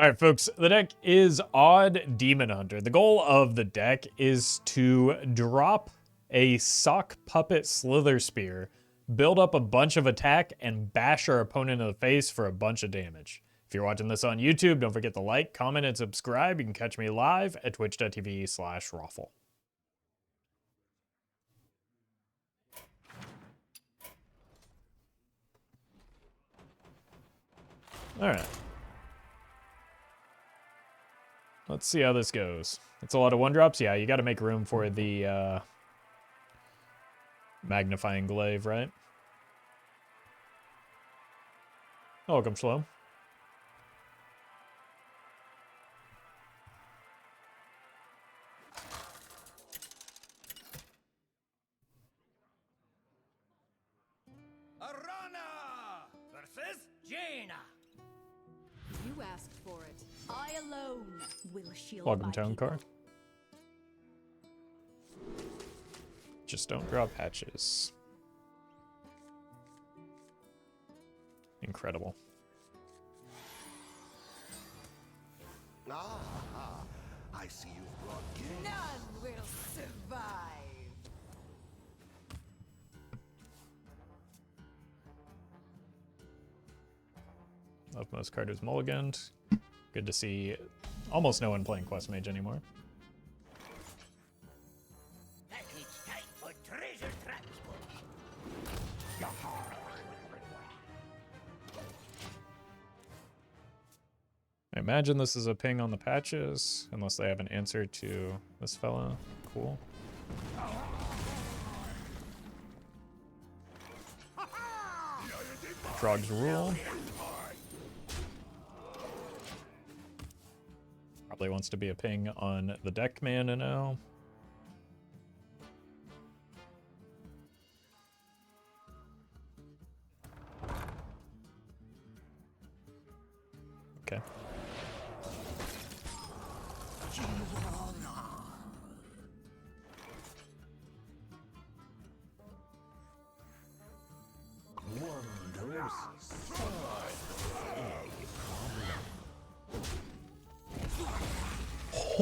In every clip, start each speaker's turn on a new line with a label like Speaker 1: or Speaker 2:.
Speaker 1: All right, folks, the deck is Odd Demon Hunter. The goal of the deck is to drop a Sock Puppet Slither Spear, build up a bunch of attack, and bash our opponent in the face for a bunch of damage. If you're watching this on YouTube, don't forget to like, comment, and subscribe. You can catch me live at twitch.tv/Roffle. All right. Let's see how this goes. It's a lot of 1-drops. Yeah, you got to make room for the magnifying glaive, right? Welcome, Shlow.
Speaker 2: Arana versus Jaina.
Speaker 3: You asked for it. I alone will shield
Speaker 1: Welcome,
Speaker 3: my
Speaker 1: Town
Speaker 3: people.
Speaker 1: Car. Just don't draw patches. Incredible.
Speaker 2: I see you've brought
Speaker 3: None will survive.
Speaker 1: Love most card is mulliganed. Good to see almost no one playing Quest Mage anymore.
Speaker 2: That it's time for treasure transport.
Speaker 1: I imagine this is a ping on the patches, unless they have an answer to this fella. Cool. Frog's Rule. Probably wants to be a ping on the deck mana now. Okay.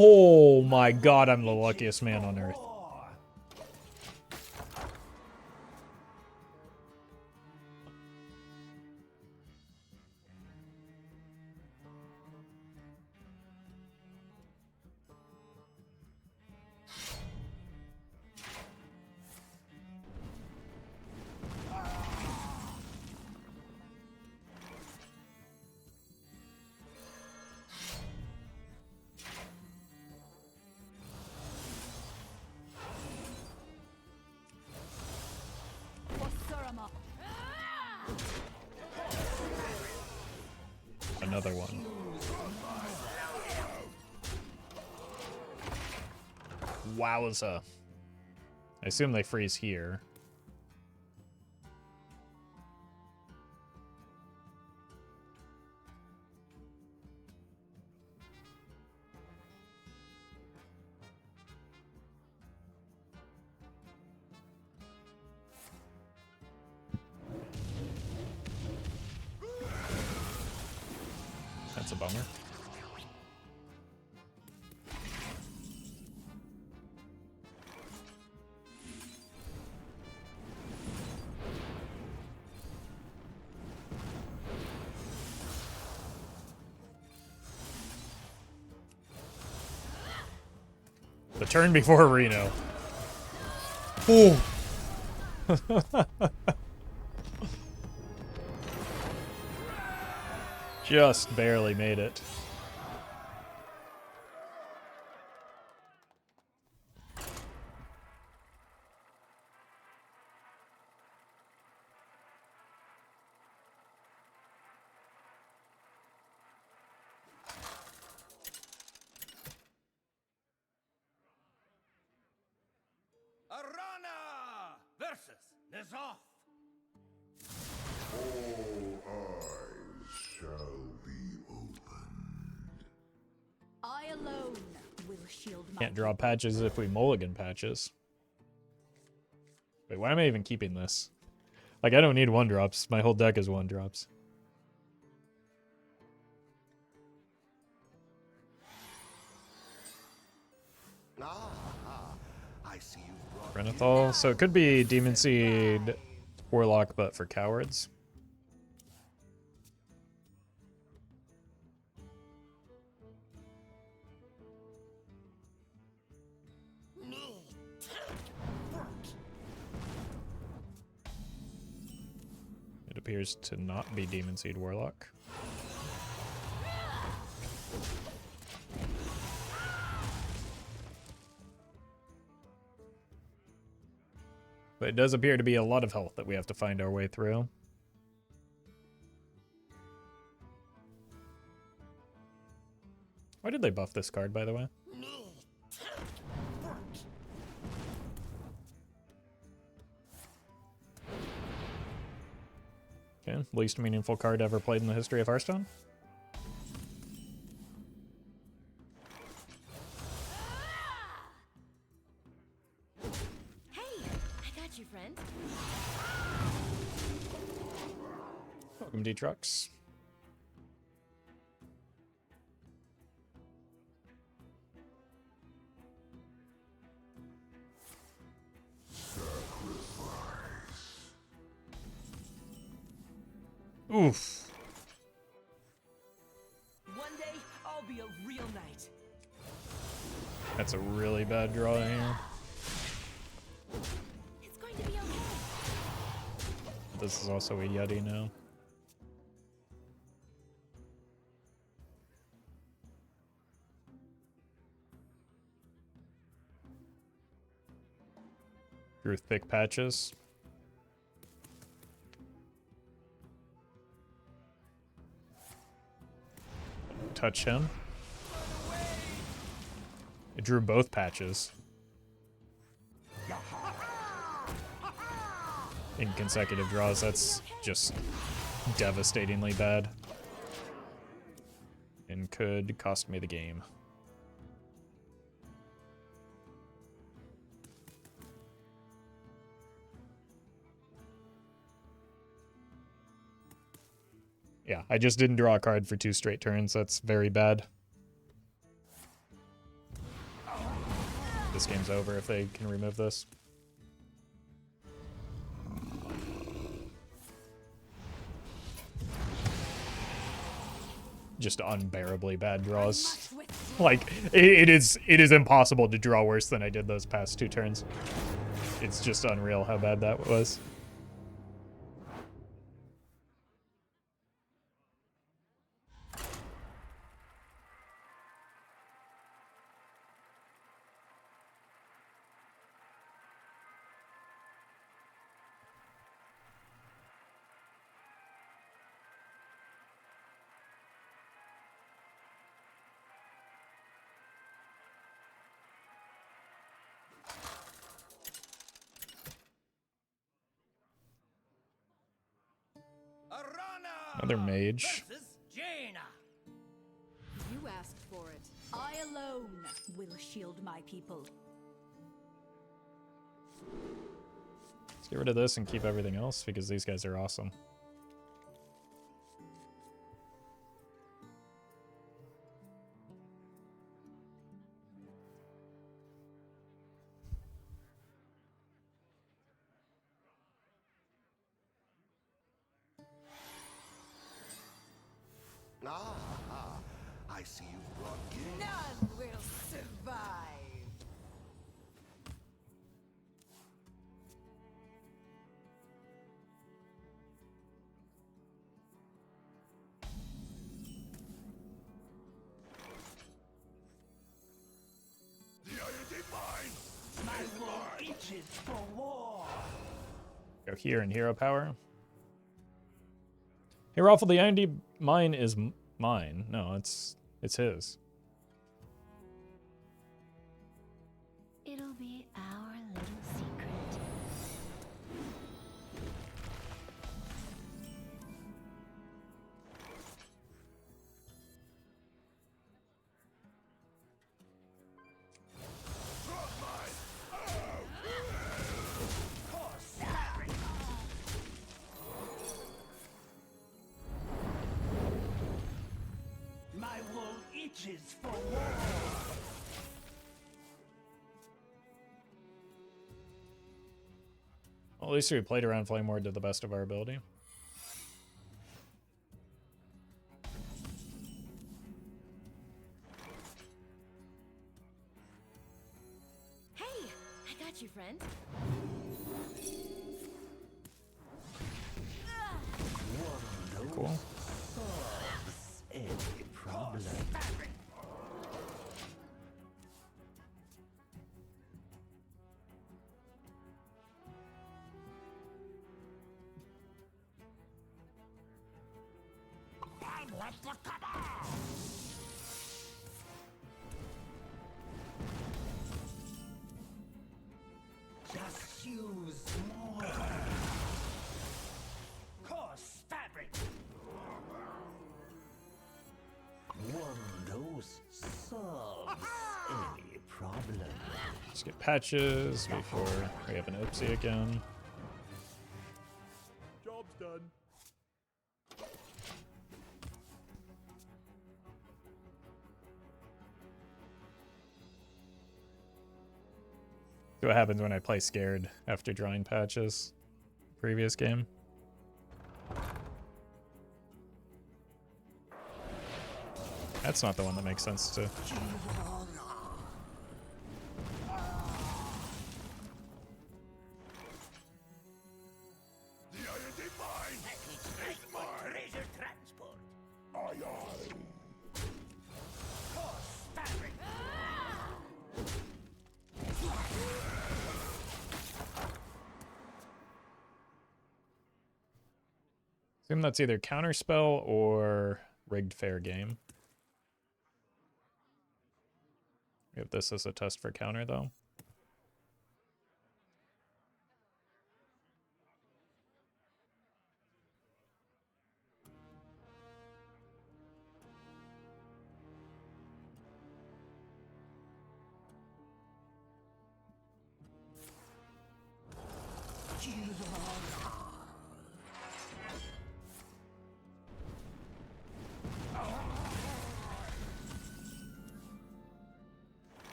Speaker 1: Oh my god, I'm the luckiest man on earth.
Speaker 3: Wasurama.
Speaker 1: Another one. Wowza. I assume they freeze here. That's a bummer. The turn before Reno. Ooh. Just barely made it.
Speaker 2: Arana versus Nizaf.
Speaker 4: All eyes shall be opened.
Speaker 3: I alone will shield my
Speaker 1: Can't draw patches if we mulligan patches. Wait, why am I even keeping this? Like, I don't need 1-drops. My whole deck is 1-drops.
Speaker 4: I see you brought
Speaker 1: Renethal. So it could be Demon Seed Warlock, but for cowards. It appears to not be Demon Seed Warlock. But it does appear to be a lot of health that we have to find our way through. Why did they buff this card, by the way? Okay, least meaningful card ever played in the history of Hearthstone.
Speaker 3: Hey, I got you, friend.
Speaker 1: Welcome, D-Trucks. Oof.
Speaker 2: One day, I'll be a real knight.
Speaker 1: That's a really bad draw here.
Speaker 3: It's going to be okay.
Speaker 1: This is also a Yeti now. Drew thick patches. Touch him. It drew both patches. In consecutive draws, that's just devastatingly bad. And could cost me the game. Yeah, I just didn't draw a card for 2 straight turns. That's very bad. This game's over if they can remove this. Just unbearably bad draws. Like, it is impossible to draw worse than I did those past 2 turns. It's just unreal how bad that was. Another mage.
Speaker 3: You asked for it. I alone will shield my people.
Speaker 1: Let's get rid of this and keep everything else because these guys are awesome.
Speaker 4: I see you brought gifts.
Speaker 3: None will survive.
Speaker 4: The iron divine.
Speaker 2: My world itches for war.
Speaker 1: Go here and hero power. Hey, Roffle, the IND mine is mine. No, it's his.
Speaker 3: It'll be our little secret.
Speaker 2: My world itches for war.
Speaker 1: Well, at least we played around Flame Ward to the best of our ability.
Speaker 3: Hey, I got you, friend.
Speaker 1: Cool.
Speaker 2: Any problem? I want to come out. Just use more. Coarse fabric. One dose solves any problem.
Speaker 1: Let's get patches before we have an Oopsie again.
Speaker 4: Job's done.
Speaker 1: See what happens when I play scared after drawing patches. Previous game. That's not the one that makes sense to.
Speaker 4: The iron divine is mine.
Speaker 2: Treasure transport.
Speaker 4: Aye, aye.
Speaker 2: Coarse fabric.
Speaker 1: Assume that's either counterspell or rigged fair game. We have this as a test for counter though.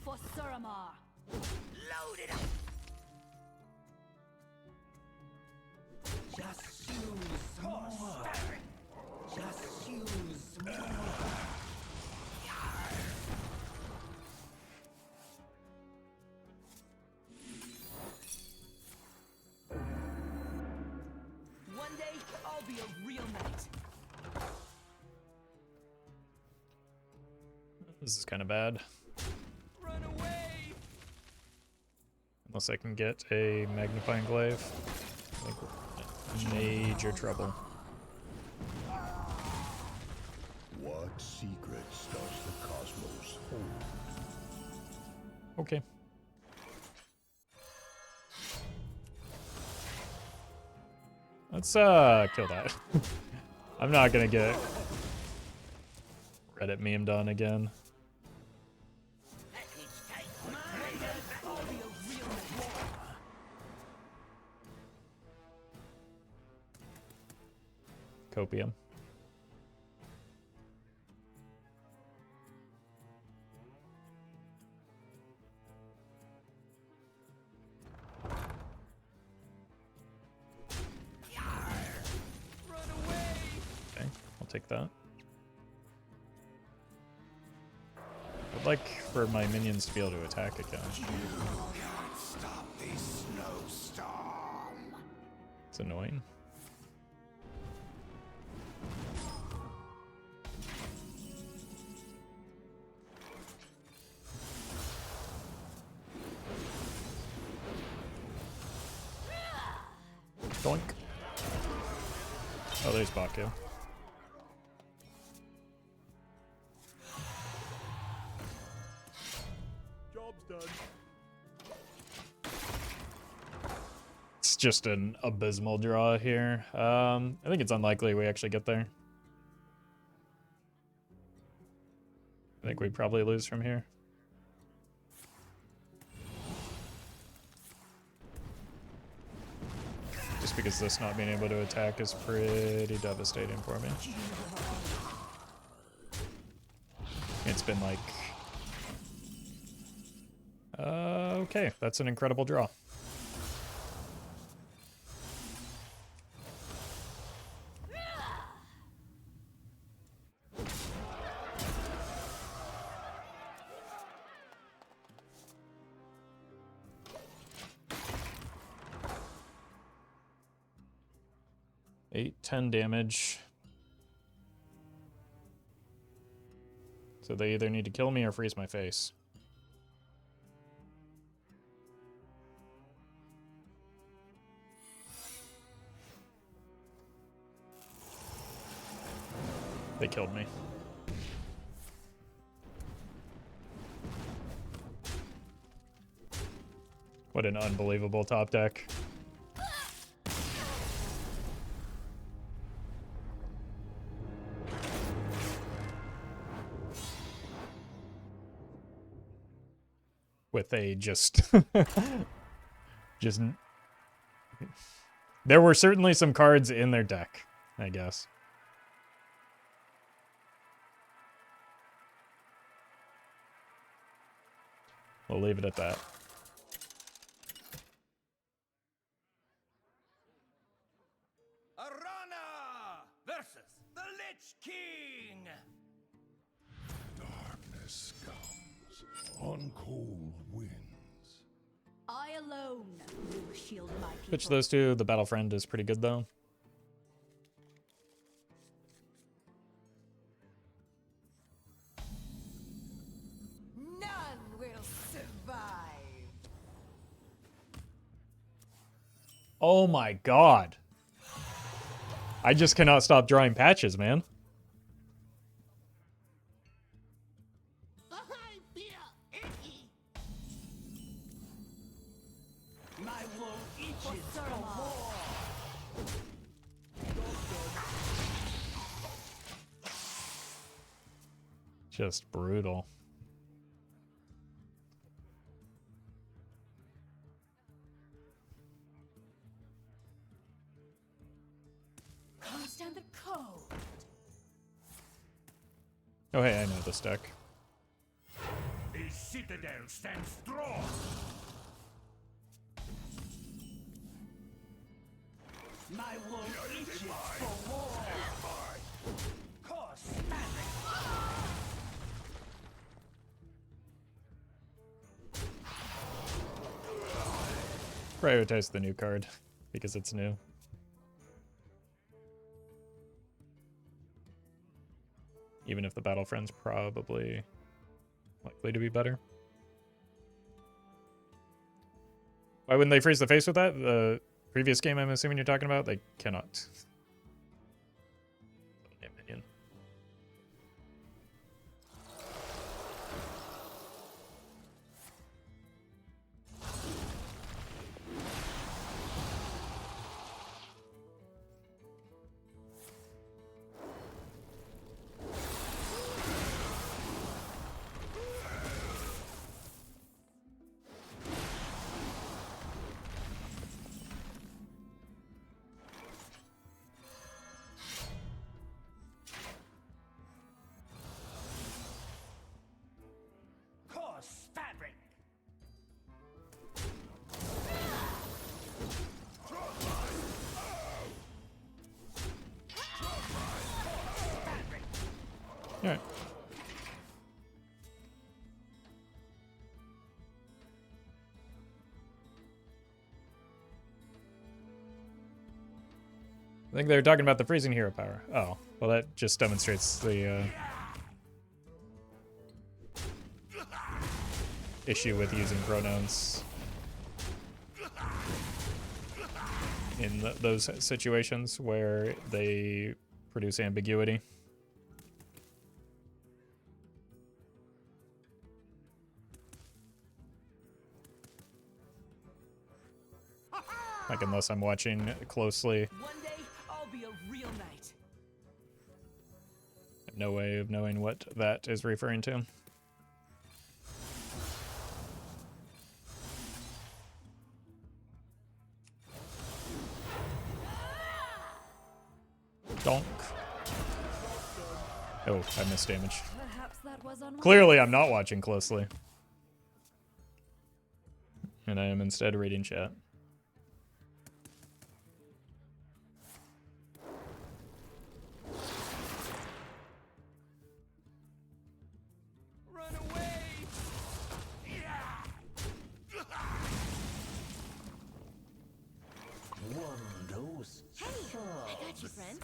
Speaker 3: For Suramar.
Speaker 2: Load it up. Just use more. Fabric. Just use more.
Speaker 5: One day, I'll be a real knight.
Speaker 1: This is kind of bad.
Speaker 5: Run away!
Speaker 1: Unless I can get a magnifying glaive. I think we're in major trouble.
Speaker 4: What secrets does the cosmos hold?
Speaker 1: Okay. Let's kill that. I'm not gonna get Reddit meme done again.
Speaker 2: Package type.
Speaker 5: I'll be a real knight.
Speaker 1: Copium.
Speaker 5: Run away!
Speaker 1: Okay, I'll take that. I'd like for my minions to be able to attack again.
Speaker 4: Can't stop this snowstorm.
Speaker 1: It's annoying. Doink. Oh, there's Baku.
Speaker 4: Job's done.
Speaker 1: It's just an abysmal draw here. I think it's unlikely we actually get there. I think we probably lose from here. Just because this not being able to attack is pretty devastating for me. It's been like Okay, that's an incredible draw. Eight, 10 damage. So they either need to kill me or freeze my face. They killed me. What an unbelievable top deck. With a just... just... There were certainly some cards in their deck, I guess. We'll leave it at that.
Speaker 2: Arana versus the Lich King.
Speaker 4: Darkness comes on cold winds.
Speaker 3: I alone will shield my people.
Speaker 1: Switch those two. The Battle Friend is pretty good, though.
Speaker 5: None will survive.
Speaker 1: Oh my god. I just cannot stop drawing patches, man.
Speaker 2: I feel icky. My woe itches for more.
Speaker 1: Just brutal.
Speaker 3: Can't stand the cold.
Speaker 1: Oh hey, I know this deck.
Speaker 2: The citadel stands strong. My woe itches for more. Cause panic.
Speaker 1: Prioritize the new card because it's new. Even if the Battle Friend's probably likely to be better. Why wouldn't they freeze the face with that? The previous game I'm assuming you're talking about? They cannot. My opinion.
Speaker 2: Cause fabric.
Speaker 1: Alright. I think they were talking about the freezing hero power. Oh, well that just demonstrates the issue with using pronouns in those situations where they produce ambiguity. Like unless I'm watching closely,
Speaker 5: One day, I'll be a real knight.
Speaker 1: I have no way of knowing what that is referring to. Donk. Oh, I missed damage.
Speaker 3: Perhaps that was on my
Speaker 1: Clearly, I'm not watching closely. And I am instead reading chat.
Speaker 2: Run away!
Speaker 3: Hey, I got you, friend.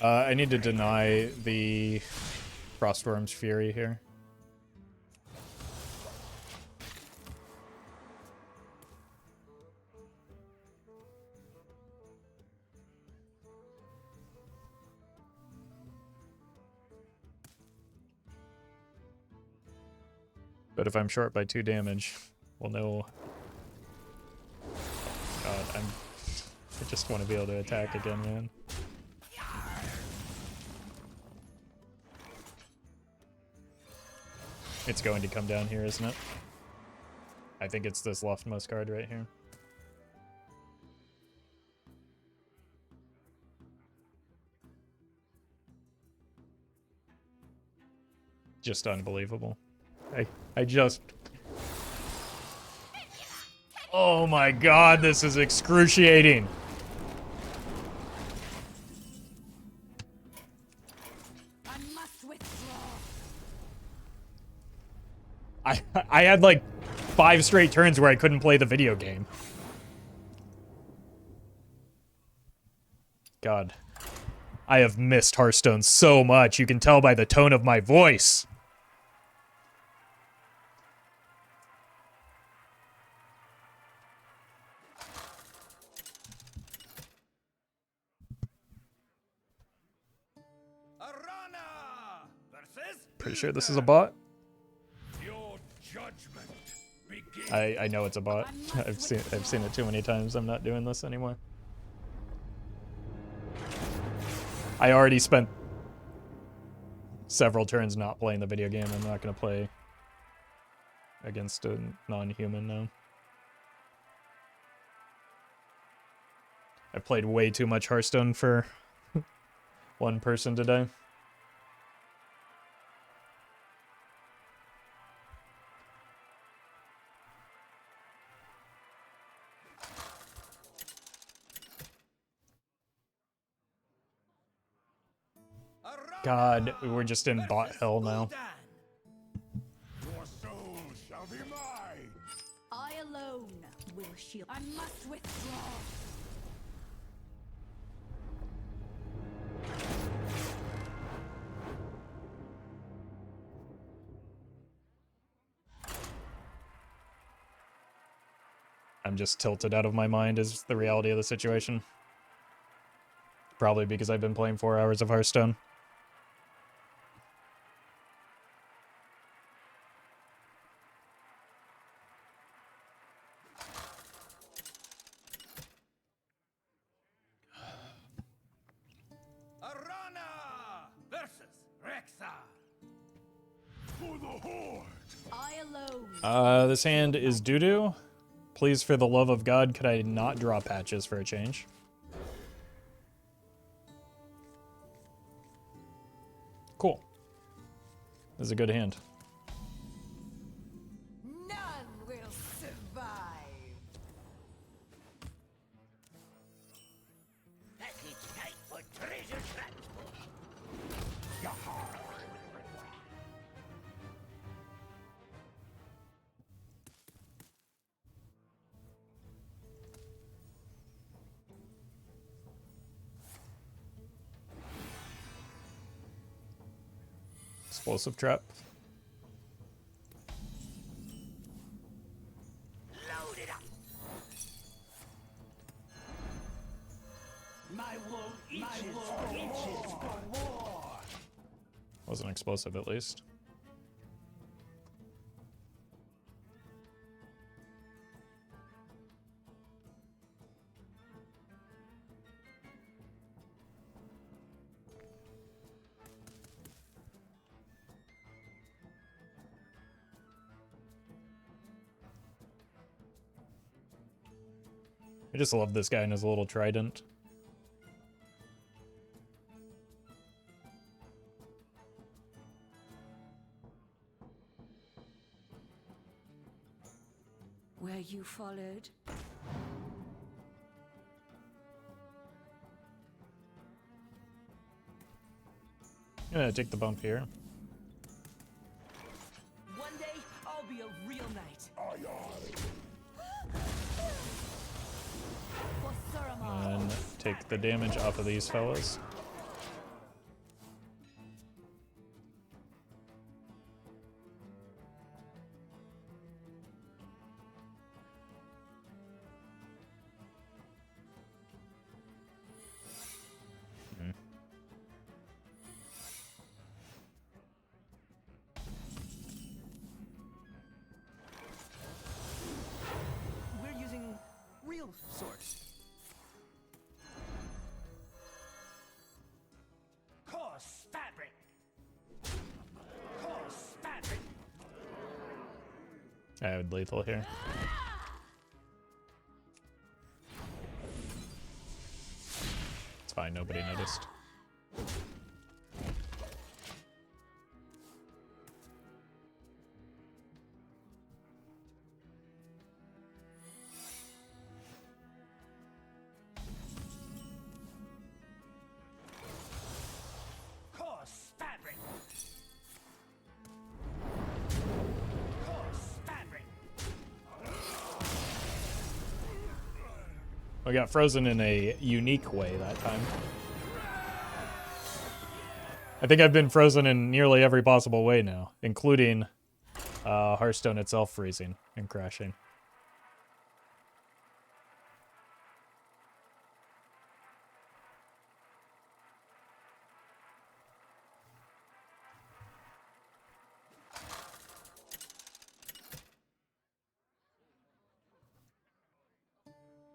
Speaker 1: I need to deny the Frostworm's Fury here. But if I'm short by 2 damage, we'll know. God, I just want to be able to attack again, man. It's going to come down here, isn't it? I think it's this leftmost card right here. Just unbelievable. I just... Oh my god, this is excruciating.
Speaker 3: I must withdraw.
Speaker 1: I had like 5 straight turns where I couldn't play the video game. God. I have missed Hearthstone so much. You can tell by the tone of my voice.
Speaker 2: Arana versus
Speaker 1: Pretty sure this is a bot.
Speaker 2: your judgment begins.
Speaker 1: I know it's a bot. I've seen it too many times. I'm not doing this anymore. I already spent several turns not playing the video game. I'm not gonna play against a non-human now. I played way too much Hearthstone for one person today. God, we're just in bot hell now.
Speaker 4: Your soul shall be mine.
Speaker 3: I alone will shield. I must withdraw.
Speaker 1: I'm just tilted out of my mind is the reality of the situation. Probably because I've been playing 4 hours of Hearthstone.
Speaker 2: Arana versus Rexar.
Speaker 4: For the Horde.
Speaker 3: I alone.
Speaker 1: This hand is doo-doo. Please, for the love of God, could I not draw patches for a change? Cool. This is a good hand.
Speaker 5: None will survive.
Speaker 2: Package tight for treasure transport.
Speaker 1: Explosive trap.
Speaker 2: Load it up. My wool itches for war.
Speaker 1: Wasn't explosive at least. I just love this guy and his little trident.
Speaker 5: Where you followed?
Speaker 1: I'm gonna take the bump here.
Speaker 5: One day, I'll be a real knight.
Speaker 3: For Suramar.
Speaker 1: And take the damage off of these fellas.
Speaker 5: We're using real swords.
Speaker 2: Coarse fabric. Coarse fabric.
Speaker 1: I would lethal here. It's fine, nobody noticed.
Speaker 2: Coarse fabric. Coarse fabric.
Speaker 1: We got frozen in a unique way that time. I think I've been frozen in nearly every possible way now, including Hearthstone itself freezing and crashing.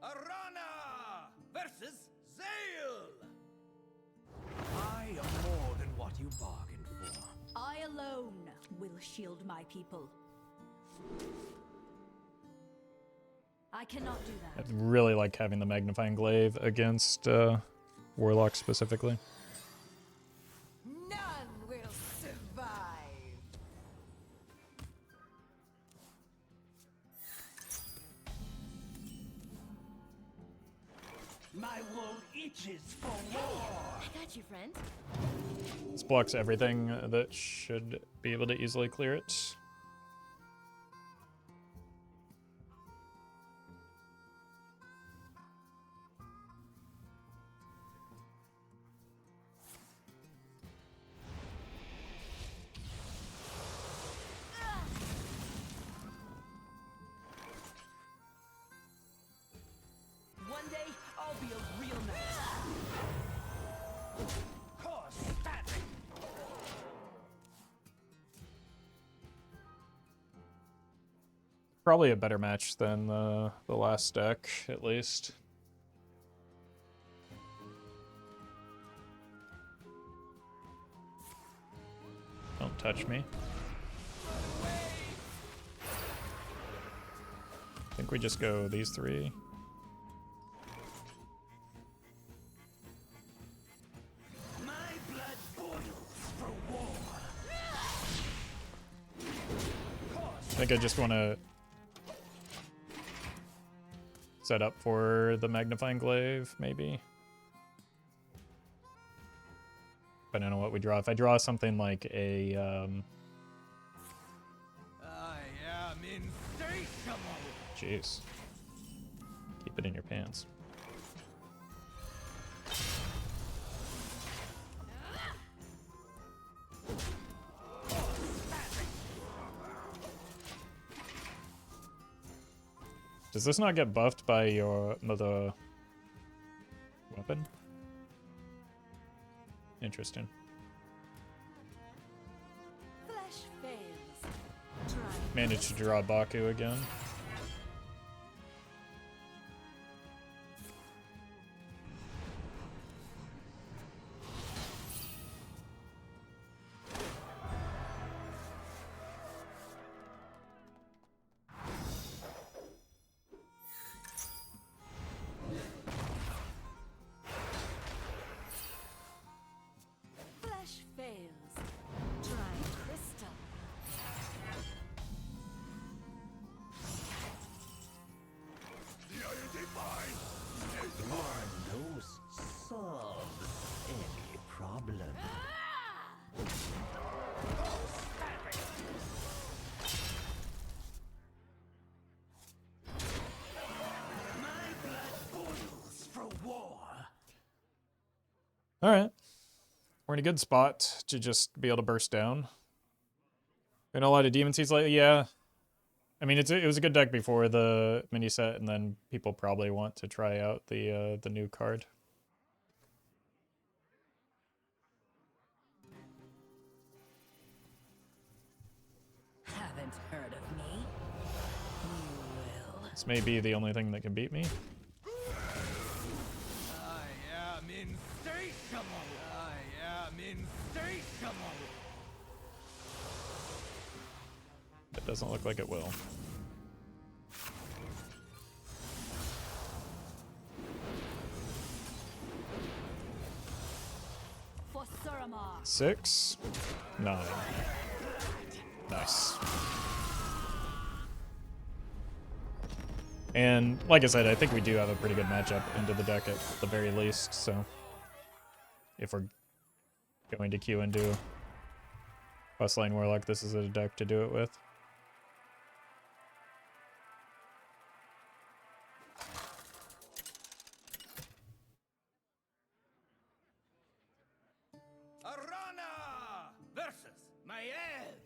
Speaker 2: Arana versus Zale. I am more than what you bargained for.
Speaker 3: I alone will shield my people. I cannot do
Speaker 1: I
Speaker 3: that.
Speaker 1: really like having the magnifying glaive against Warlock specifically.
Speaker 5: None will survive.
Speaker 2: My wool itches for war.
Speaker 3: I got you, friend.
Speaker 1: This blocks everything that should be able to easily clear it.
Speaker 5: One day, I'll be a real knight.
Speaker 2: Coarse fabric.
Speaker 1: Probably a better match than the last deck, at least. Don't touch me. I think we just go these three.
Speaker 2: My blood boils for war.
Speaker 1: I think I just want to set up for the magnifying glaive, maybe. But I don't know what we draw. If I draw something like a
Speaker 2: I am insatiable.
Speaker 1: jeez. Keep it in your pants. Does this not get buffed by your the weapon? Interesting.
Speaker 3: Flesh fails. Try.
Speaker 1: Managed to draw Baku again.
Speaker 3: Flesh fails. Try crystal.
Speaker 4: The iron divine.
Speaker 2: Those solve any problem. My blood boils for war.
Speaker 1: All right. We're in a good spot to just be able to burst down. Been a lot of demon seeds lately, yeah. I mean, it was a good deck before the mini set, and then people probably want to try out the new card.
Speaker 5: Haven't heard of me? You will.
Speaker 1: This may be the only thing that can beat me.
Speaker 2: I am insatiable. I am insatiable.
Speaker 1: It doesn't look like it will.
Speaker 3: For Suramar.
Speaker 1: 6, 9. Nice. And like I said, I think we do have a pretty good matchup into the deck at the very least, so if we're going to queue into Questline Warlock, this is a deck to do it with.
Speaker 2: Arana versus Maiev.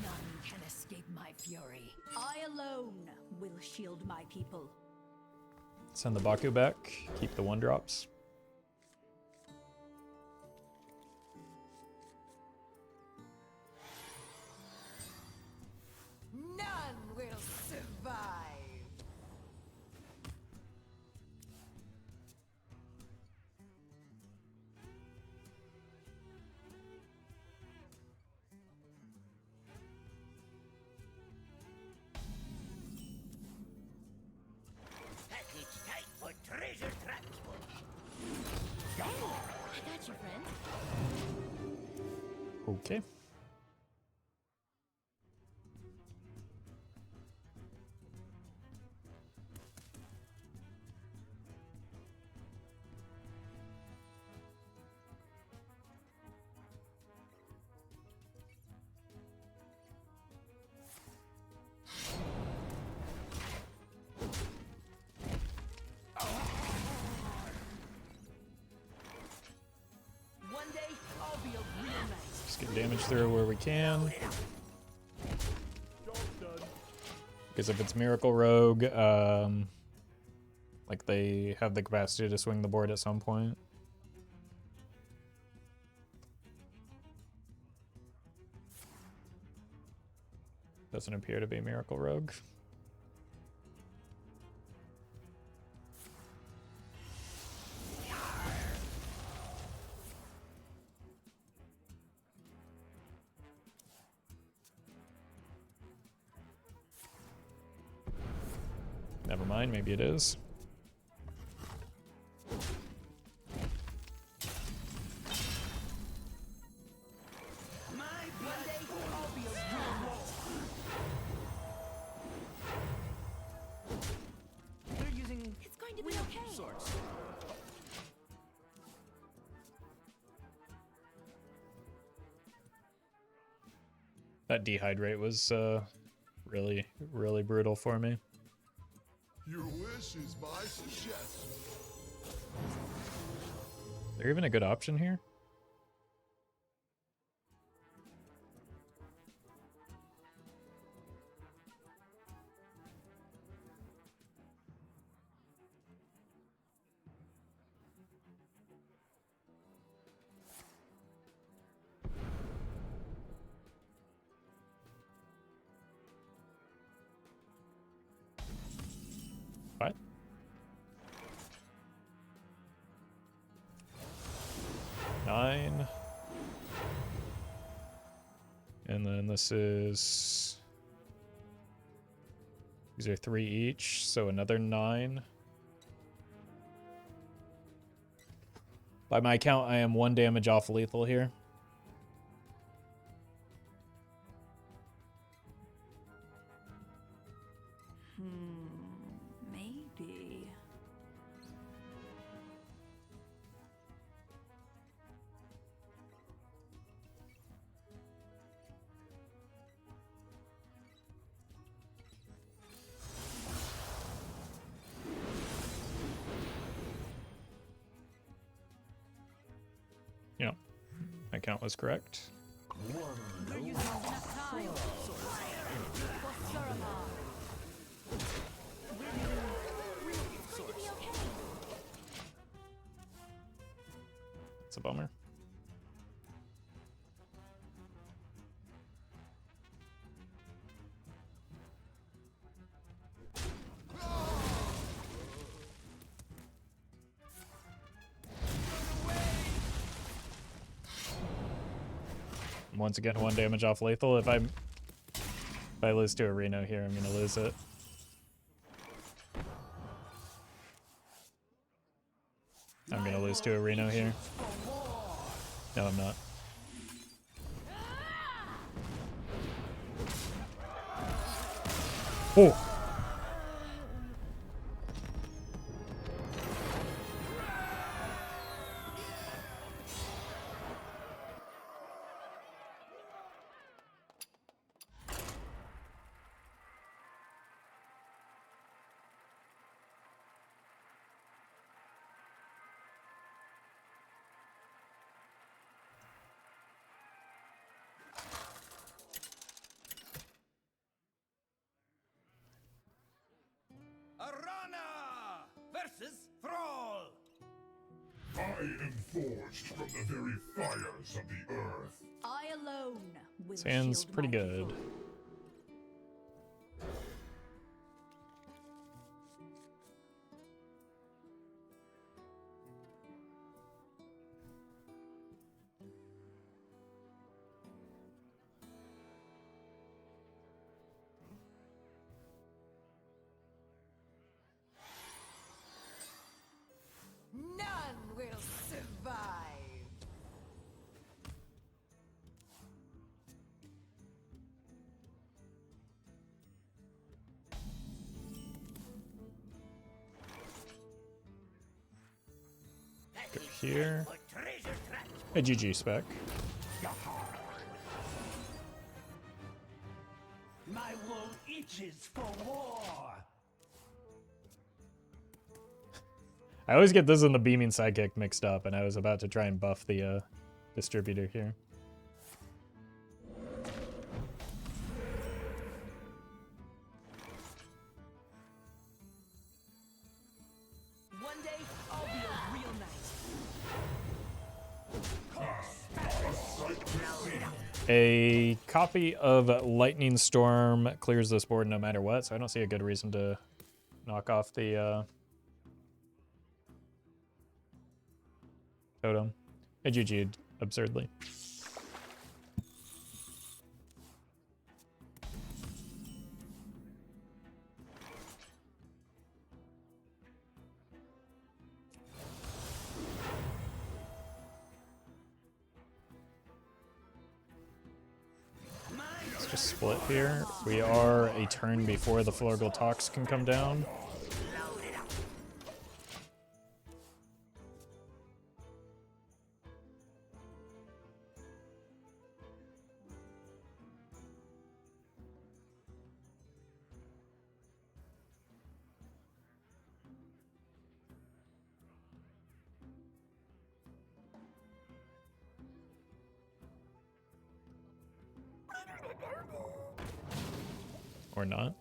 Speaker 5: None can escape my fury.
Speaker 3: I alone will shield my people.
Speaker 1: Send the Baku back, keep the 1-drops.
Speaker 5: None will survive.
Speaker 2: Package tight for treasure transport.
Speaker 3: I got you, friend.
Speaker 1: Okay.
Speaker 5: One day, I'll be a real knight.
Speaker 1: Just get damage through where we can. Because if it's Miracle Rogue, like they have the capacity to swing the board at some point. Doesn't appear to be Miracle Rogue. Never mind, maybe it is.
Speaker 2: My blood
Speaker 5: One day, I'll be a real knight. They're using
Speaker 3: It's going to be okay.
Speaker 2: sorts.
Speaker 1: That dehydrate was really, really brutal for me.
Speaker 4: Your wish is my suggestion.
Speaker 1: Is there even a good option here? And then this is... These are 3 each, so another 9. By my count, I am 1 damage off lethal here.
Speaker 3: Maybe.
Speaker 1: Yeah, my count was correct.
Speaker 5: They're using enough time. For Suramar.
Speaker 1: It's a bummer. Once again, 1 damage off lethal. If I lose to a Reno here, I'm gonna lose it. I'm gonna lose to a Reno here. No, I'm not. Oh!
Speaker 2: Arana versus Thrall.
Speaker 4: I am forged from the very fires of the earth.
Speaker 3: I alone will
Speaker 1: Sounds
Speaker 3: shield
Speaker 1: pretty
Speaker 3: my
Speaker 1: good.
Speaker 3: people.
Speaker 5: None will survive.
Speaker 1: Go here.
Speaker 2: For treasure trap.
Speaker 1: A GG spec.
Speaker 2: My wool itches for war.
Speaker 1: I always get this and the beaming sidekick mixed up, and I was about to try and buff the distributor here.
Speaker 5: One day, I'll be a real knight.
Speaker 1: A copy of Lightning Storm clears this board no matter what, so I don't see a good reason to knock off the totem. I GG'd absurdly. Let's just split here. We are a turn before the Florgal Tox can come down. Or not.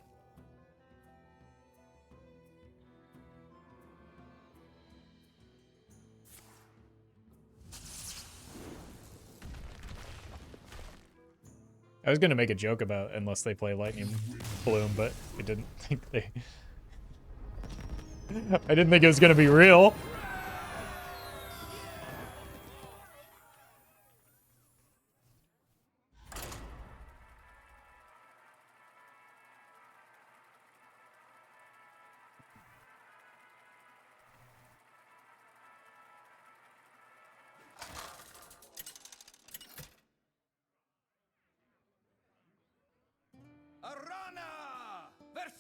Speaker 1: I was gonna make a joke about unless they play Lightning Bloom, but I didn't think they... I didn't think it was gonna be real.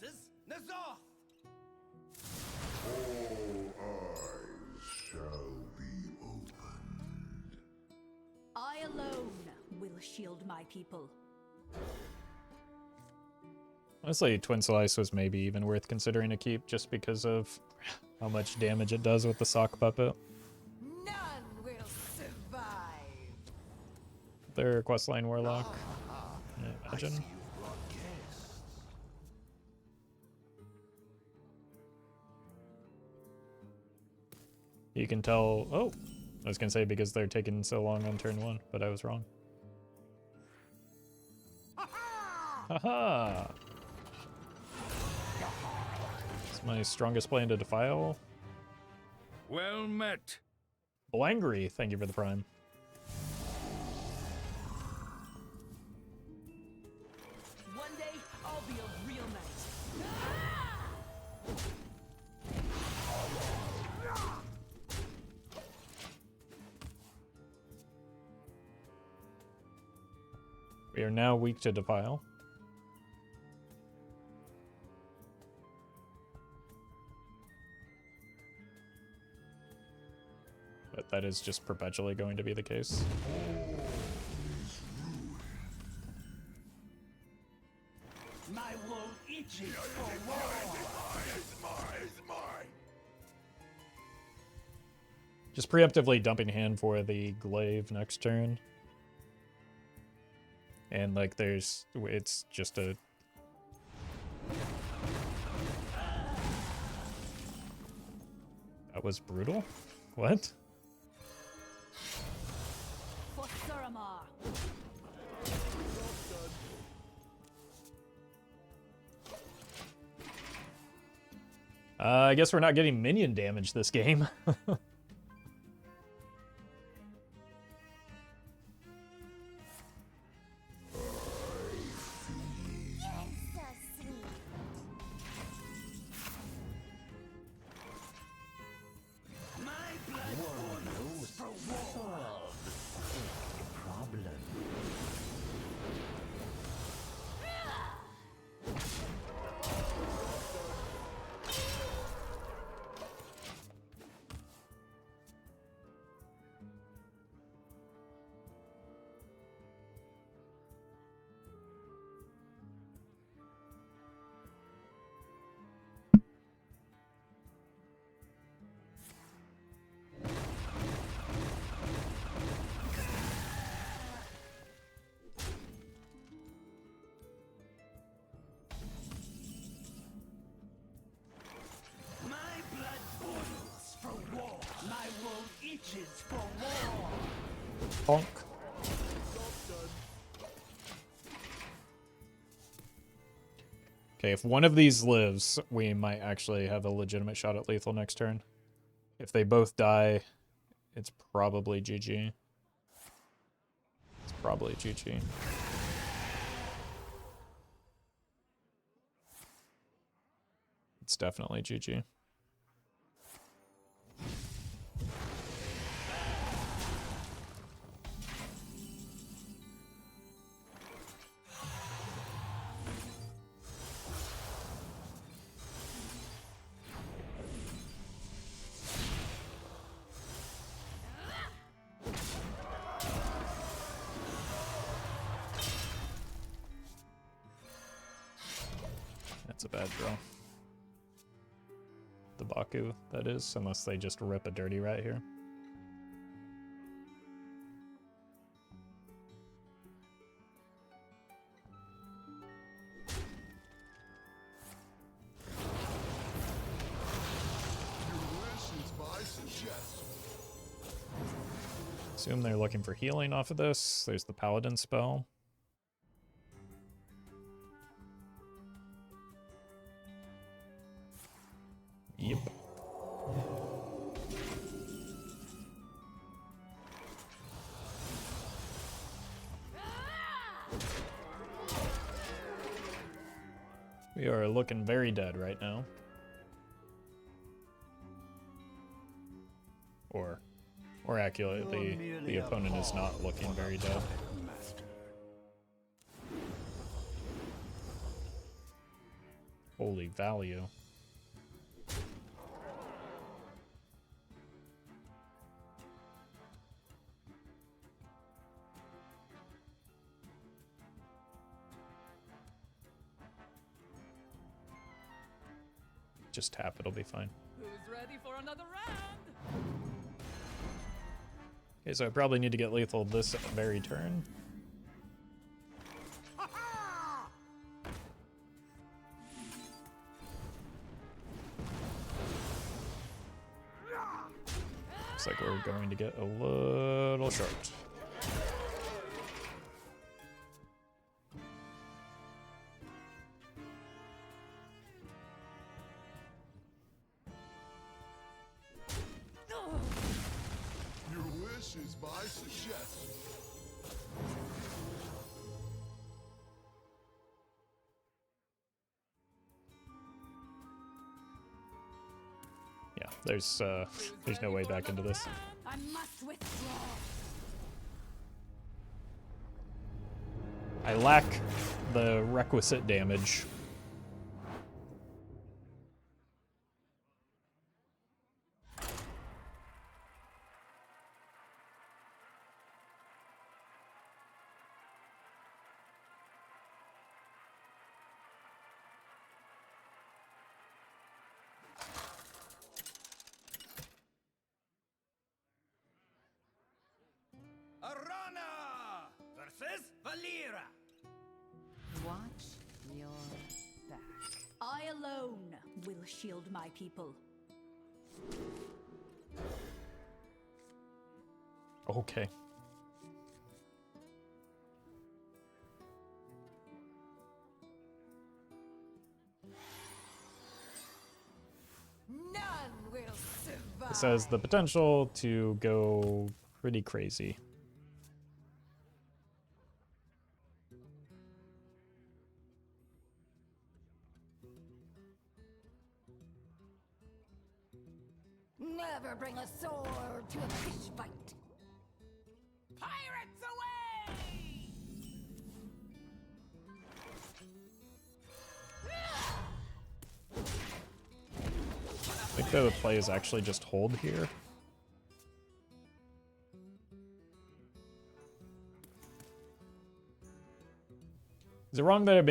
Speaker 2: versus Nazoth.
Speaker 4: All eyes shall be opened.
Speaker 3: I alone will shield my people.
Speaker 1: Honestly, Twin Slice was maybe even worth considering a keep just because of how much damage it does with the sock puppet.
Speaker 5: None will survive.
Speaker 1: Their questline Warlock. I imagine.
Speaker 2: You brought guests.
Speaker 1: You can tell. Oh, I was gonna say because they're taking so long on turn 1, but I was wrong. Haha! It's my strongest play into Defile.
Speaker 2: Well met.
Speaker 1: Blangry, thank you for the prime.
Speaker 5: One day, I'll be a real knight.
Speaker 1: We are now weak to Defile. But that is just perpetually going to be the case.
Speaker 5: My wool itches for war.
Speaker 1: Just preemptively dumping hand for the glaive next turn. And like it's just a... That was brutal? What?
Speaker 3: For Suramar.
Speaker 1: I guess we're not getting minion damage this game.
Speaker 2: My blood boils for war. Problem. My blood boils for war. My wool itches for war.
Speaker 1: Honk. Okay, if one of these lives, we might actually have a legitimate shot at lethal next turn. If they both die, it's probably GG. It's probably GG. It's definitely GG. That's a bad draw. The Baku, that is, unless they just rip a dirty rat here. Assume they're looking for healing off of this. There's the Paladin spell. Yep. We are looking very dead right now. Or accurately, the opponent is not looking very dead. Holy value. Just tap, it'll be fine.
Speaker 5: Who's ready for another round?
Speaker 1: Okay, so I probably need to get lethal this very turn. Looks like we're going to get a little short.
Speaker 4: Your wish is my suggestion.
Speaker 1: Yeah, there's no way back into this.
Speaker 3: I must withdraw.
Speaker 1: I lack the requisite damage.
Speaker 2: Arana versus Valera.
Speaker 5: Watch your back.
Speaker 3: I alone will shield my people.
Speaker 1: Okay.
Speaker 5: None will survive.
Speaker 1: This has the potential to go pretty crazy.
Speaker 3: Never bring a sword to a fish fight.
Speaker 5: Pirates away!
Speaker 1: I think the play is actually just hold here. Is it wrong that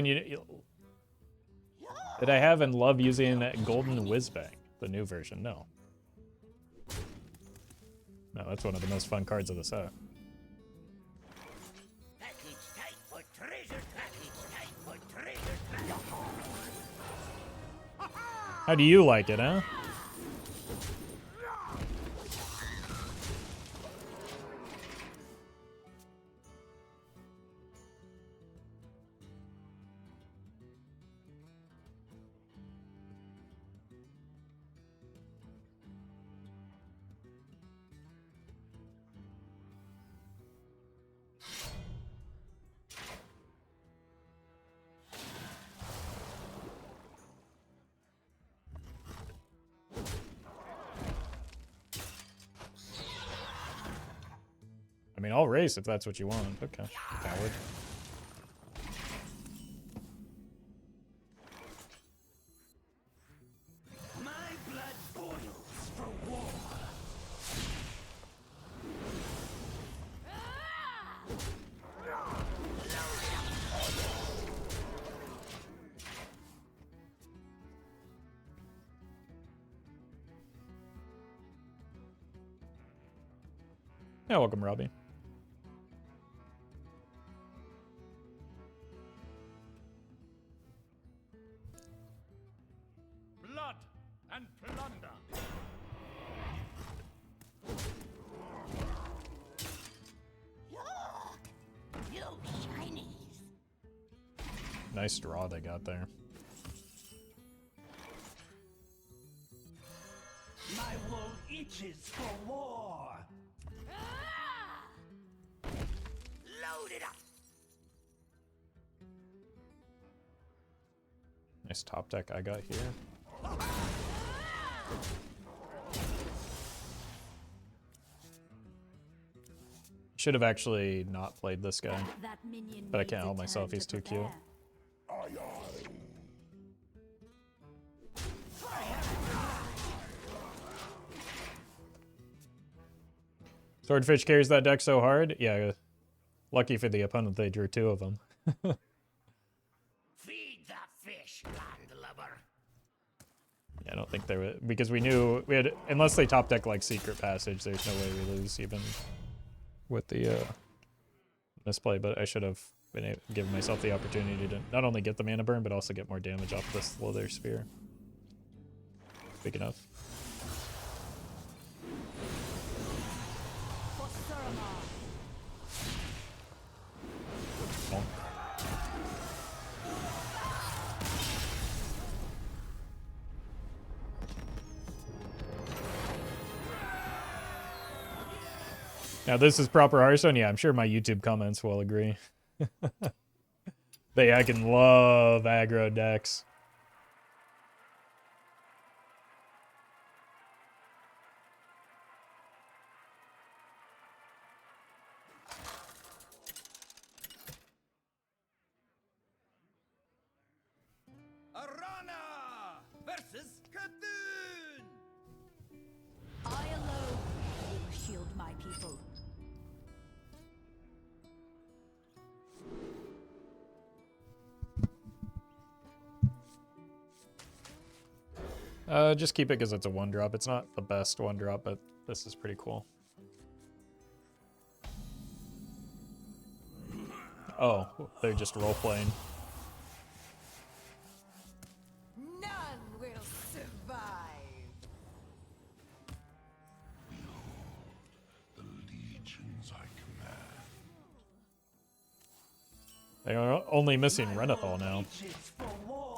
Speaker 1: that I have and love using Golden Whizbang, the new version? No. No, that's one of the most fun cards of the set.
Speaker 2: Package type for treasure. Package type for treasure.
Speaker 1: How do you like it, huh? I mean, I'll race if that's what you want. Okay, coward.
Speaker 2: My blood boils for war.
Speaker 1: Yeah, welcome, Robbie.
Speaker 2: Blood and plunder.
Speaker 3: You shinies.
Speaker 1: Nice draw they got there.
Speaker 2: My wool itches for war. Load it up.
Speaker 1: Nice top deck I got here. Should have actually not played this guy.
Speaker 3: That minion
Speaker 1: But I
Speaker 3: needs
Speaker 1: can't
Speaker 3: a
Speaker 1: help myself,
Speaker 3: turn
Speaker 1: he's
Speaker 3: to
Speaker 1: too cute.
Speaker 3: prepare.
Speaker 1: Swordfish carries that deck so hard. Yeah, lucky for the opponent, they drew 2 of them.
Speaker 2: Feed the fish, landlubber.
Speaker 1: Yeah, I don't think they were, because we knew we had, unless they top deck like Secret Passage, there's no way we lose even with the misplay. But I should have been able, given myself the opportunity to not only get the mana burn, but also get more damage off the Slither Spear. Big enough.
Speaker 3: For Suramar.
Speaker 1: Bonk. Now this is proper Hearthstone. Yeah, I'm sure my YouTube comments will agree. They heckin' love aggro decks.
Speaker 2: Arana versus Khadun.
Speaker 3: I alone will shield my people.
Speaker 1: Just keep it because it's a 1-drop. It's not the best 1-drop, but this is pretty cool. Oh, they're just role-playing.
Speaker 5: None will survive.
Speaker 4: The legions I command.
Speaker 1: They are only missing Renethal now.
Speaker 2: Leeches for war.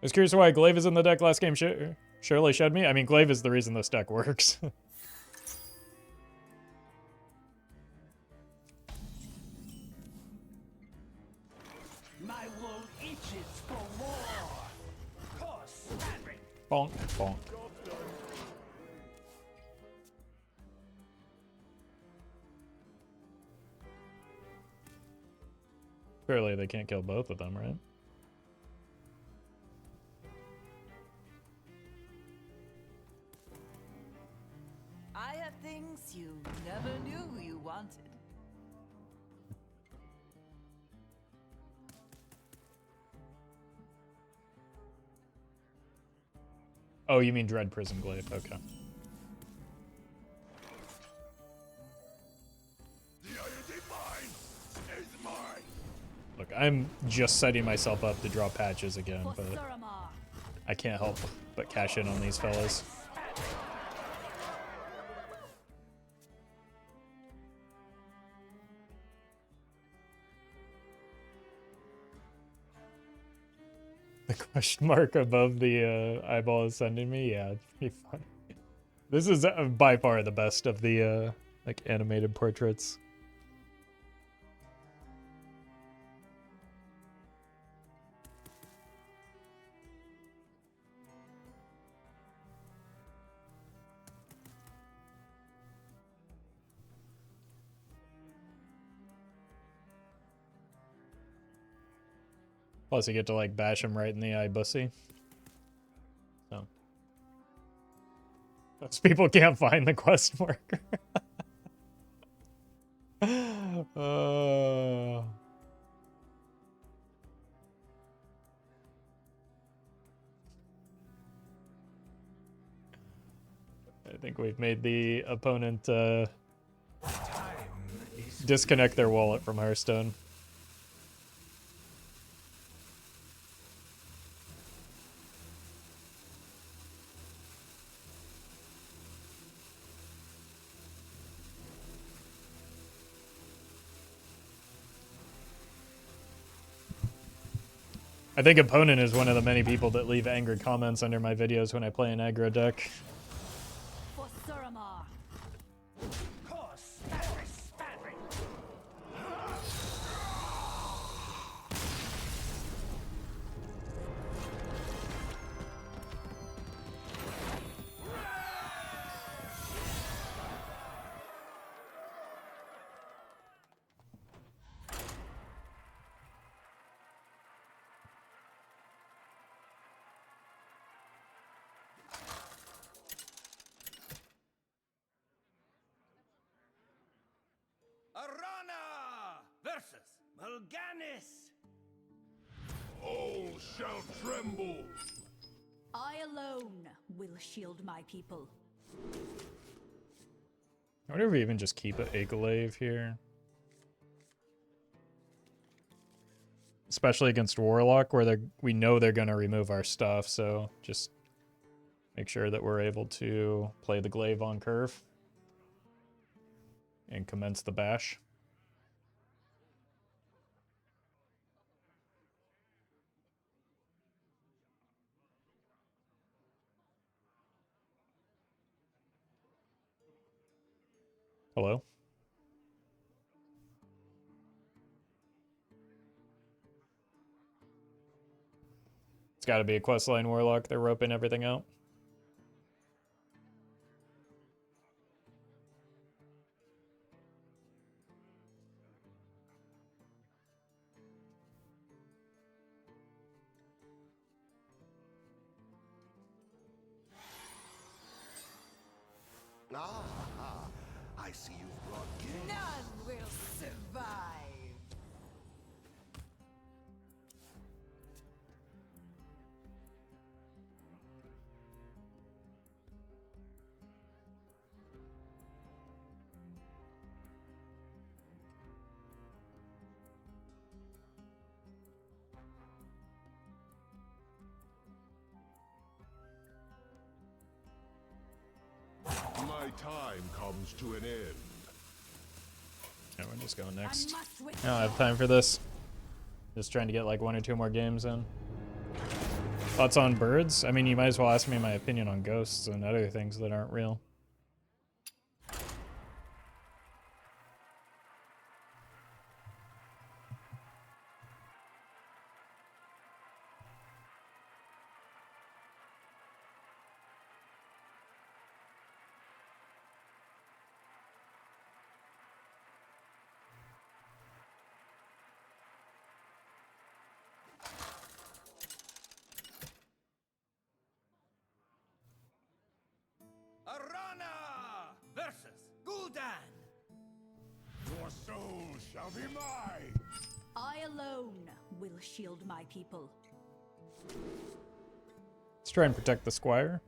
Speaker 1: I was curious why Glaive is in the deck last game. Shirley showed me. I mean, Glaive is the reason this deck works.
Speaker 2: My wool itches for war. Course staggering.
Speaker 1: Bonk, bonk. Surely they can't kill both of them, right?
Speaker 5: I have things you never knew you wanted.
Speaker 1: Oh, you mean Dread Prison Glaive? Okay.
Speaker 4: The iron mine is mine.
Speaker 1: Look, I'm just setting myself up to draw patches again,
Speaker 3: For
Speaker 1: but
Speaker 3: Suramar.
Speaker 1: I can't help but cash in on these fellas. The question mark above the eyeball is sending me? Yeah, it's pretty funny. This is by far the best of the like animated portraits. Plus, you get to like bash him right in the eye, bussy. So, those people can't find the quest marker. I think we've made the opponent disconnect their wallet from Hearthstone. I think opponent is one of the many people that leave angry comments under my videos when I play an aggro deck.
Speaker 3: For Suramar.
Speaker 2: Course staggering. Arana versus Mal'Ganis.
Speaker 4: All shall tremble.
Speaker 3: I alone will shield my people.
Speaker 1: I wonder if we even just keep a glaive here. Especially against Warlock, where we know they're going to remove our stuff, so just make sure that we're able to play the glaive on curve and commence the bash. Hello? It's got to be a questline Warlock. They're roping everything out.
Speaker 6: I see you've brought gifts.
Speaker 5: None will survive.
Speaker 4: My time comes to an end.
Speaker 1: Yeah, we're just going
Speaker 3: I
Speaker 1: next.
Speaker 3: must
Speaker 1: I don't have time for this. Just trying to get like 1 or 2 more games in. Thoughts on birds? I mean, you might as well ask me my opinion on ghosts and other things that aren't real.
Speaker 2: Arana versus Gul'dan.
Speaker 4: Your soul shall be mine.
Speaker 3: I alone will shield my people.
Speaker 1: Let's try and protect the Squire.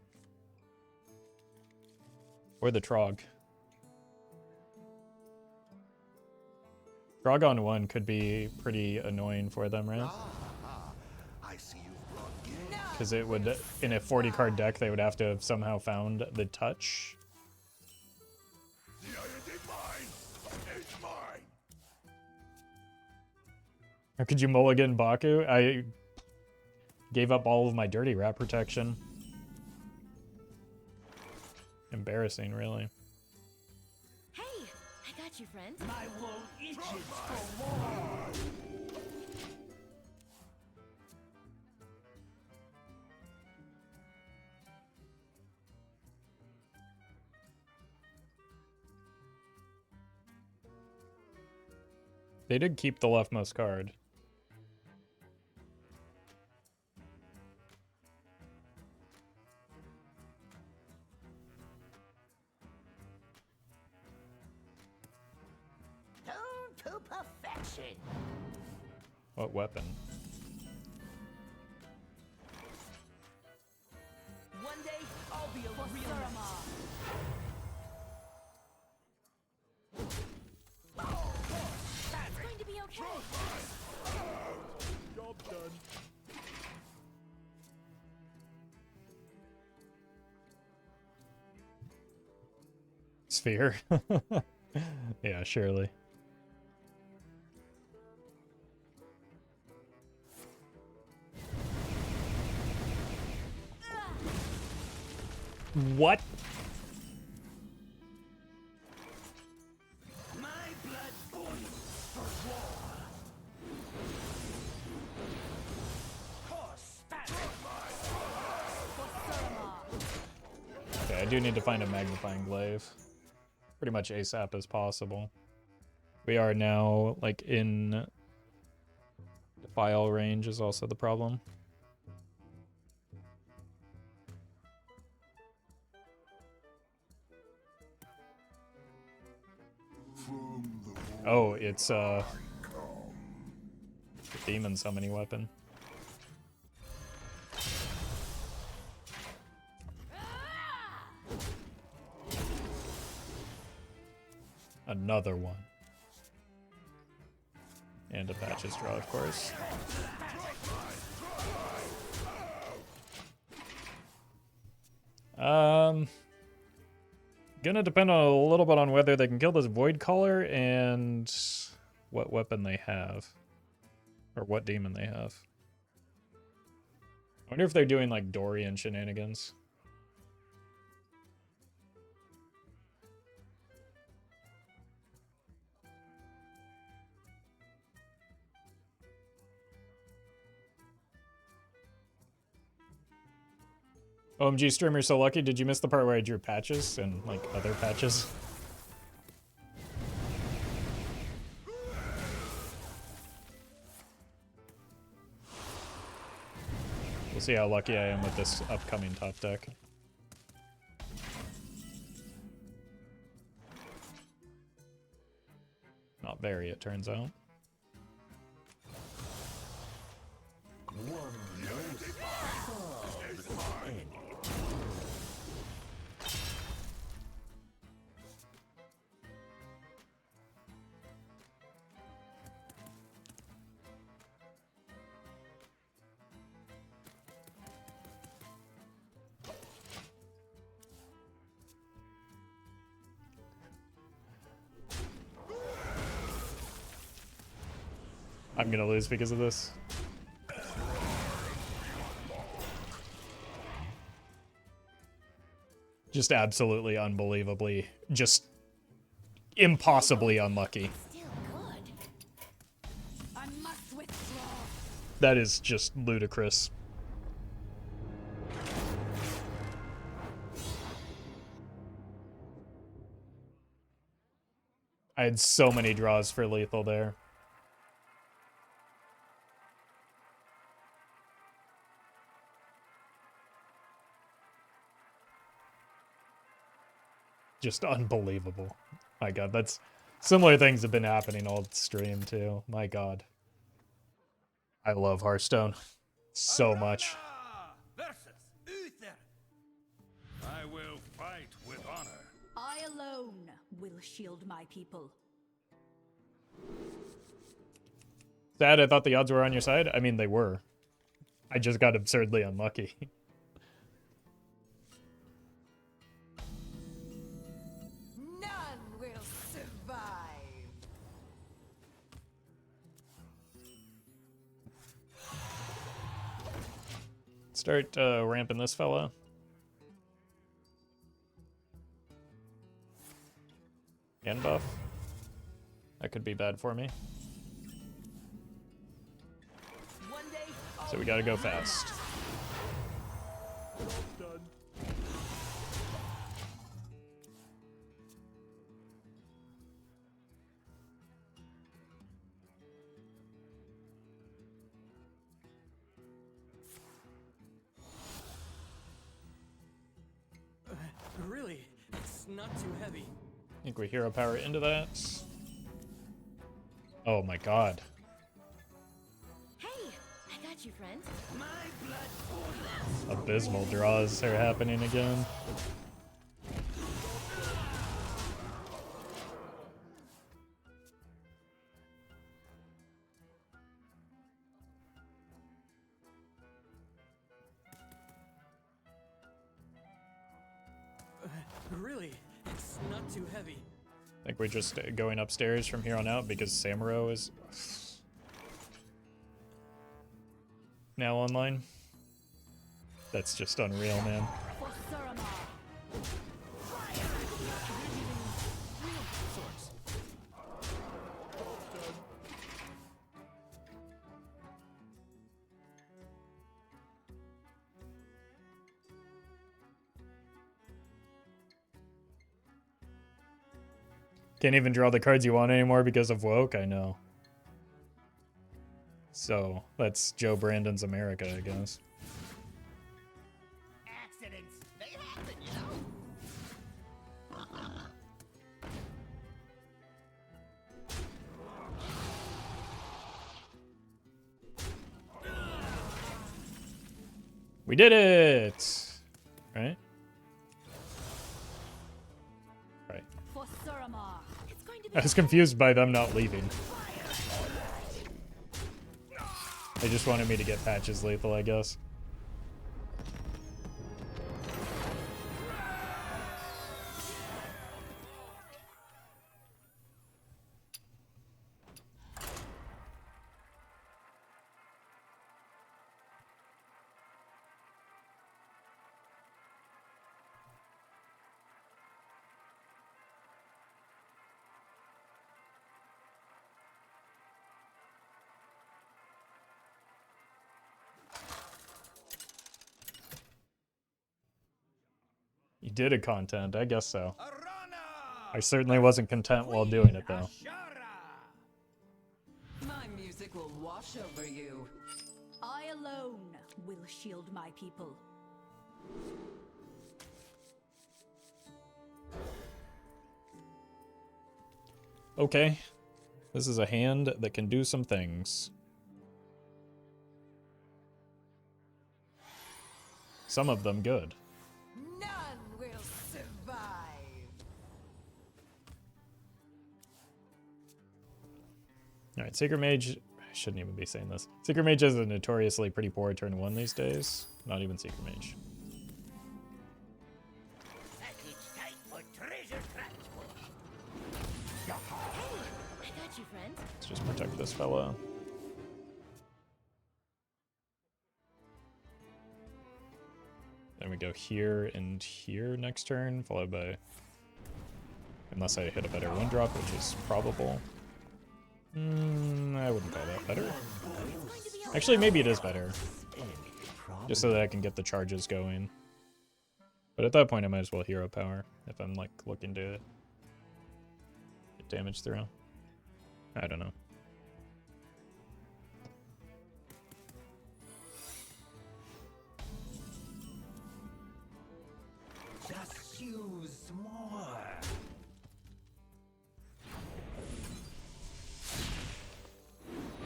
Speaker 1: Or the Trog. Trog on 1 could be pretty annoying for them, right?
Speaker 6: I see you've brought gifts.
Speaker 1: Because it would, in a 40 card deck, they would have to have somehow found the touch.
Speaker 4: The iron is mine. It's mine.
Speaker 1: Or could you mulligan Baku? I gave up all of my dirty rat protection. Embarrassing, really.
Speaker 7: Hey, I got you, friend.
Speaker 2: My wool itches for war.
Speaker 1: They did keep the leftmost card.
Speaker 5: Tuned to perfection.
Speaker 1: What weapon?
Speaker 5: One day, I'll be a real man.
Speaker 7: It's going to be okay.
Speaker 1: Job done. Sphere. Yeah, surely. What?
Speaker 2: My blood boils for war. Course
Speaker 1: Okay, I do need to find a magnifying glaive. Pretty much ASAP as possible. We are now, like, in defile range is also the problem.
Speaker 4: From the
Speaker 1: Oh, it's the demon summoning weapon. Another one. And a patches draw, of course. Gonna depend on a little bit on whether they can kill this Void Caller and what weapon they have. Or what demon they have. I wonder if they're doing like Dorian shenanigans. OMG streamer so lucky, did you miss the part where I drew patches and like other patches? We'll see how lucky I am with this upcoming top deck. Not very, it turns out. I'm gonna lose because of this. Just absolutely unbelievably, just impossibly unlucky.
Speaker 7: Still good.
Speaker 3: I must withdraw.
Speaker 1: That is just ludicrous. I had so many draws for lethal there. Just unbelievable. My god, that's... Similar things have been happening all stream, too. My god. I love Hearthstone so much.
Speaker 2: Versus Uther. I will fight with honor.
Speaker 3: I alone will shield my people.
Speaker 1: Sad, I thought the odds were on your side. I mean, they were. I just got absurdly unlucky.
Speaker 5: None will survive.
Speaker 1: Start ramping this fella. And buff. That could be bad for me.
Speaker 5: One day,
Speaker 1: So we gotta go fast.
Speaker 8: Really? It's not too heavy.
Speaker 1: I think we hero power into that. Oh my god.
Speaker 7: Hey, I got you, friend.
Speaker 2: My blood
Speaker 1: Abysmal draws are happening again.
Speaker 8: Really? It's not too heavy.
Speaker 1: I think we're just going upstairs from here on out because Samuro is now online. That's just unreal, man.
Speaker 3: For Suramar.
Speaker 1: Can't even draw the cards you want anymore because of Woke, I know. So, that's Joe Brandon's America, I guess.
Speaker 2: accidents. They happen, you know.
Speaker 1: We did it! Right? Right.
Speaker 3: For Suramar.
Speaker 7: It's going to be
Speaker 1: I was confused by them not leaving. They just wanted me to get Patches lethal, I guess. You did a content, I guess so. I certainly wasn't content while doing it, though.
Speaker 5: My music will wash over you.
Speaker 3: I alone will shield my people.
Speaker 1: Okay. This is a hand that can do some things. Some of them good.
Speaker 5: None will survive.
Speaker 1: Alright, Sacred Mage... I shouldn't even be saying this. Sacred Mage is a notoriously pretty poor turn 1 these days. Not even Sacred Mage.
Speaker 7: I got you, friend.
Speaker 1: Let's just protect this fella. Then we go here and here next turn, followed by... Unless I hit a better wind drop, which is probable. I wouldn't call that better. Actually, maybe it is better. Just so that I can get the charges going. But at that point, I might as well hero power if I'm like looking to get damage through. I don't know.
Speaker 2: Just use more.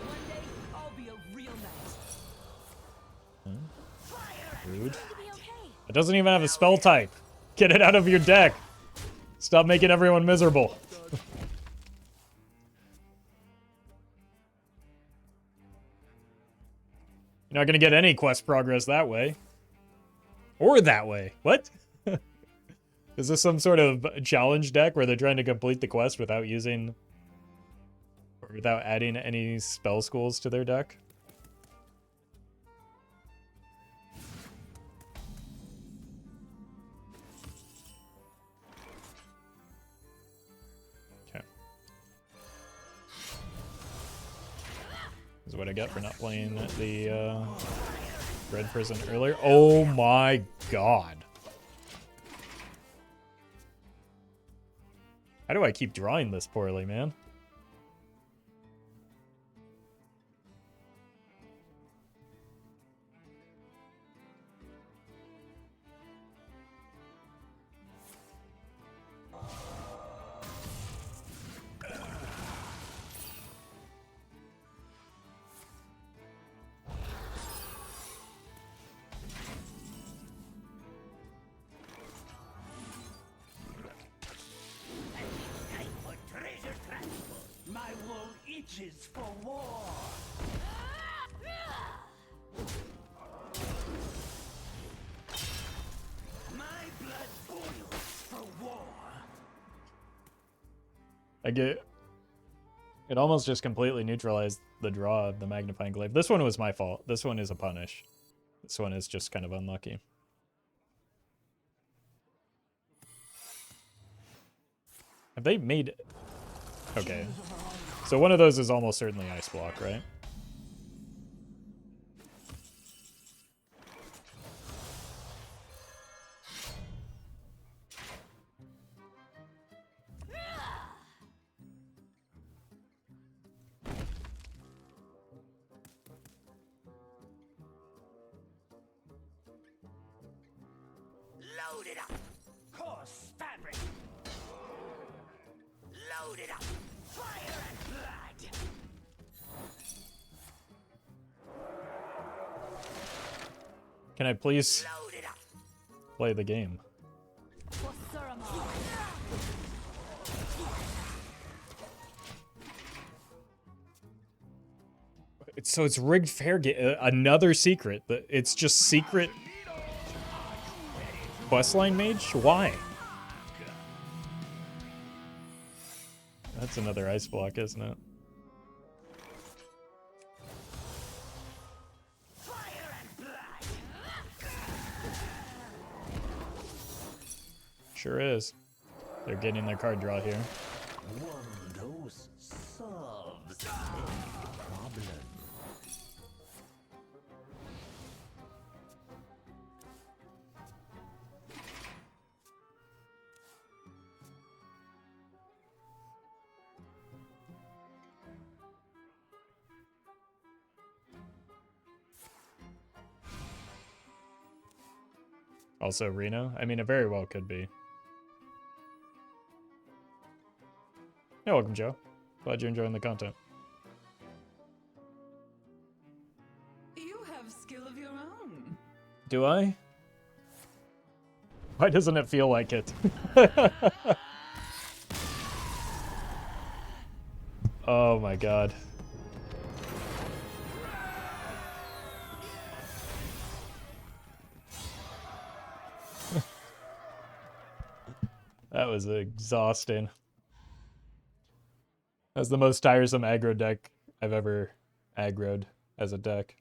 Speaker 5: One day, I'll be a real knight.
Speaker 1: Rude.
Speaker 7: To be okay.
Speaker 1: It doesn't even have a spell type. Get it out of your deck. Stop making everyone miserable. You're not gonna get any quest progress that way. Or that way. What? Is this some sort of challenge deck where they're trying to complete the quest without using... or without adding any spell schools to their deck? Okay. This is what I get for not playing the Red Prison earlier. Oh my god. How do I keep drawing this poorly, man?
Speaker 2: My wool itches for war. My blood boils for war.
Speaker 1: I get... It almost just completely neutralized the draw of the Magnifying Glaive. This one was my fault. This one is a punish. This one is just kind of unlucky. Have they made... Okay. So one of those is almost certainly Ice Block, right?
Speaker 2: Load it up. Coarse fabric. Load it up. Fire and blood.
Speaker 1: Can I please play the game?
Speaker 3: For Suramar.
Speaker 1: So it's rigged fair game. Another secret, but it's just secret questline mage? Why? That's another ice block, isn't it? Sure is. They're getting their card draw here.
Speaker 2: Those solves problem.
Speaker 1: Also Reno? I mean, it very well could be. Yeah, welcome, Joe. Glad you're enjoying the content.
Speaker 5: You have skill of your own.
Speaker 1: Do I? Why doesn't it feel like it? Oh my god. That was exhausting. That's the most tiresome aggro deck I've ever aggroed as a deck.